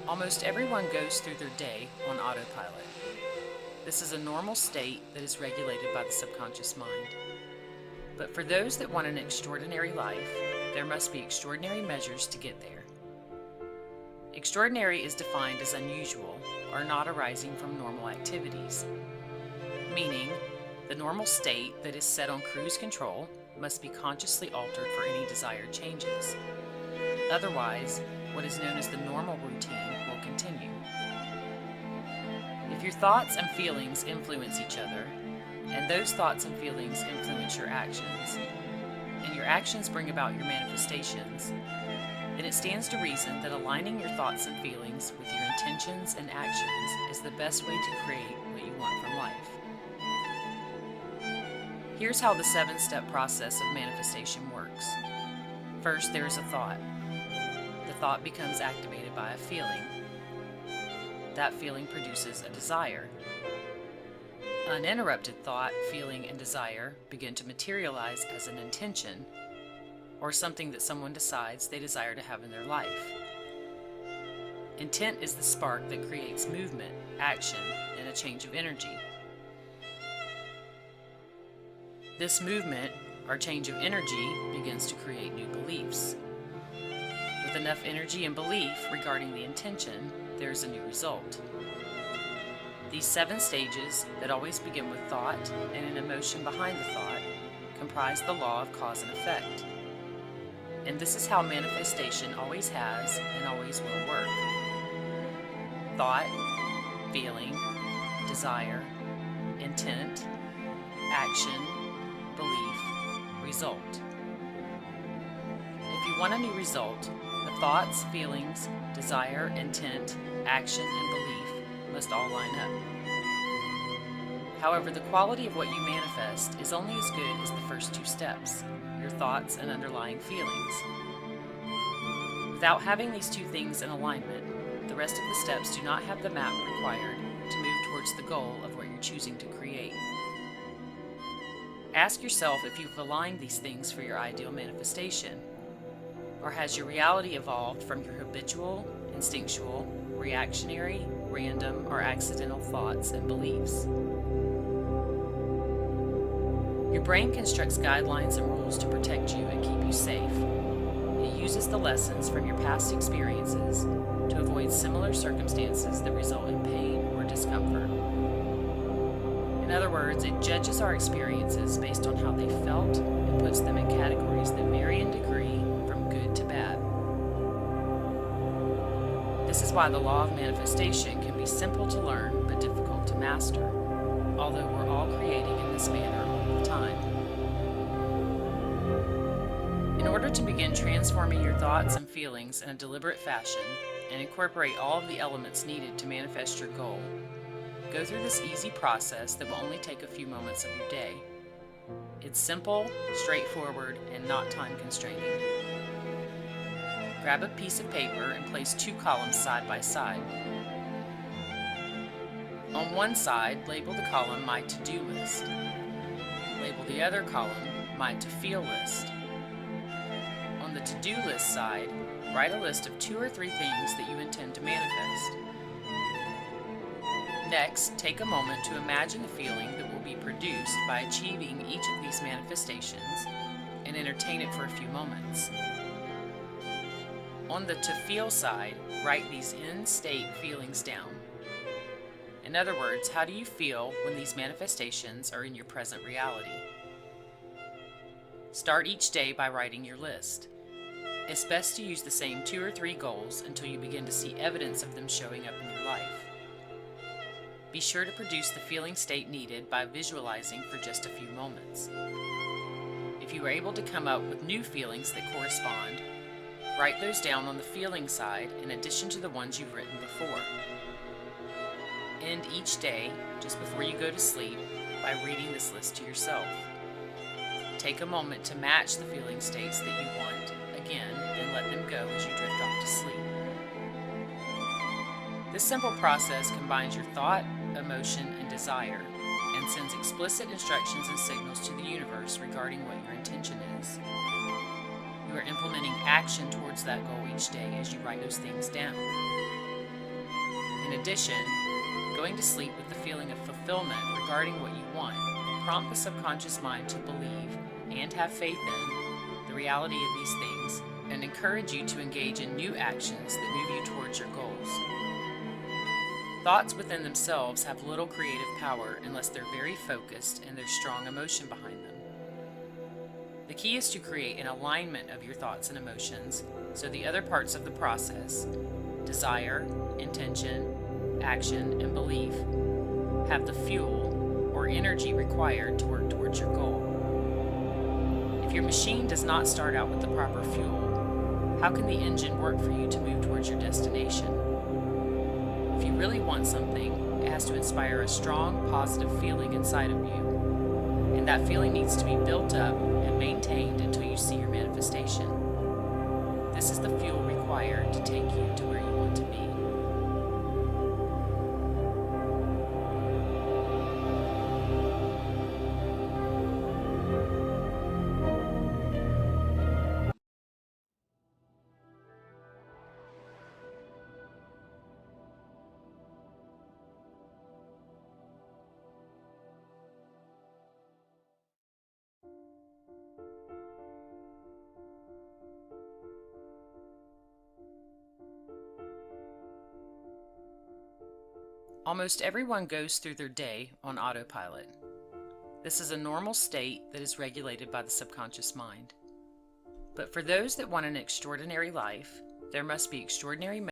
Almost everyone goes through their day on autopilot. This is a normal state that is regulated by the subconscious mind. But for those that want an extraordinary life, there must be extraordinary measures to get there. Extraordinary is defined as unusual or not arising from normal activities, meaning the normal state that is set on cruise control must be consciously altered for any desired changes. Otherwise, what is known as the normal routine will continue. If your thoughts and feelings influence each other, and those thoughts and feelings influence your actions, and your actions bring about your manifestations, then it stands to reason that aligning your thoughts and feelings with your intentions and actions is the best way to create what you want from life. Here's how the 7-step process of manifestation works. First, there is a thought. The thought becomes activated by a feeling. That feeling produces a desire. Uninterrupted thought, feeling, and desire begin to materialize as an intention, or something that someone decides they desire to have in their life. Intent is the spark that creates movement, action, and a change of energy. This movement, or change of energy, begins to create new beliefs. With enough energy and belief regarding the intention, there is a new result. These 7 stages that always begin with thought and an emotion behind the thought comprise the law of cause and effect. And this is how manifestation always has and always will work. Thought, feeling, desire, intent, action, belief, result. If you want a new result, the thoughts, feelings, desire, intent, action, and belief must all line up. However, the quality of what you manifest is only as good as the first 2 steps, your thoughts and underlying feelings. Without having these 2 things in alignment, the rest of the steps do not have the map required to move towards the goal of what you're choosing to create. Ask yourself if you've aligned these things for your ideal manifestation, or has your reality evolved from your habitual, instinctual, reactionary, random, or accidental thoughts and beliefs. Your brain constructs guidelines and rules to protect you and keep you safe. It uses the lessons from your past experiences to avoid similar circumstances that result in pain or discomfort. In other words, it judges our experiences based on how they felt and puts them in categories that vary in degree from good to bad. This is why the law of manifestation can be simple to learn but difficult to master, although we're all creating in this manner all the time. In order to begin transforming your thoughts and feelings in a deliberate fashion and incorporate all of the elements needed to manifest your goal, go through this easy process that will only take a few moments of your day. It's simple, straightforward, and not time-constraining. Grab a piece of paper and place 2 columns side by side. On one side, label the column My To-Do List. Label the other column My To-Feel List. On the to-do list side, write a list of 2 or 3 things that you intend to manifest. Next, take a moment to imagine the feeling that will be produced by achieving each of these manifestations and entertain it for a few moments. On the to-feel side, write these end-state feelings down. In other words, how do you feel when these manifestations are in your present reality? Start each day by writing your list. It's best to use the same 2 or 3 goals until you begin to see evidence of them showing up in your life. Be sure to produce the feeling state needed by visualizing for just a few moments. If you are able to come up with new feelings that correspond, write those down on the feeling side in addition to the ones you've written before. End each day, just before you go to sleep, by reading this list to yourself. Take a moment to match the feeling states that you want again and let them go as you drift off to sleep. This simple process combines your thought, emotion, and desire, and sends explicit instructions and signals to the universe regarding what your intention is. You are implementing action towards that goal each day as you write those things down. In addition, going to sleep with the feeling of fulfillment regarding what you want will prompt the subconscious mind to believe and have faith in the reality of these things and encourage you to engage in new actions that move you towards your goals. Thoughts within themselves have little creative power unless they're very focused and there's strong emotion behind them. The key is to create an alignment of your thoughts and emotions so the other parts of the process, desire, intention, action, and belief, have the fuel or energy required to work towards your goal. If your machine does not start out with the proper fuel, how can the engine work for you to move towards your destination? If you really want something, it has to inspire a strong, positive feeling inside of you, and that feeling needs to be built up and maintained until you see your manifestation. This is the fuel required to take you to where you want to be. Almost everyone goes through their day on autopilot. This is a normal state that is regulated by the subconscious mind. But for those that want an extraordinary life, there must be extraordinary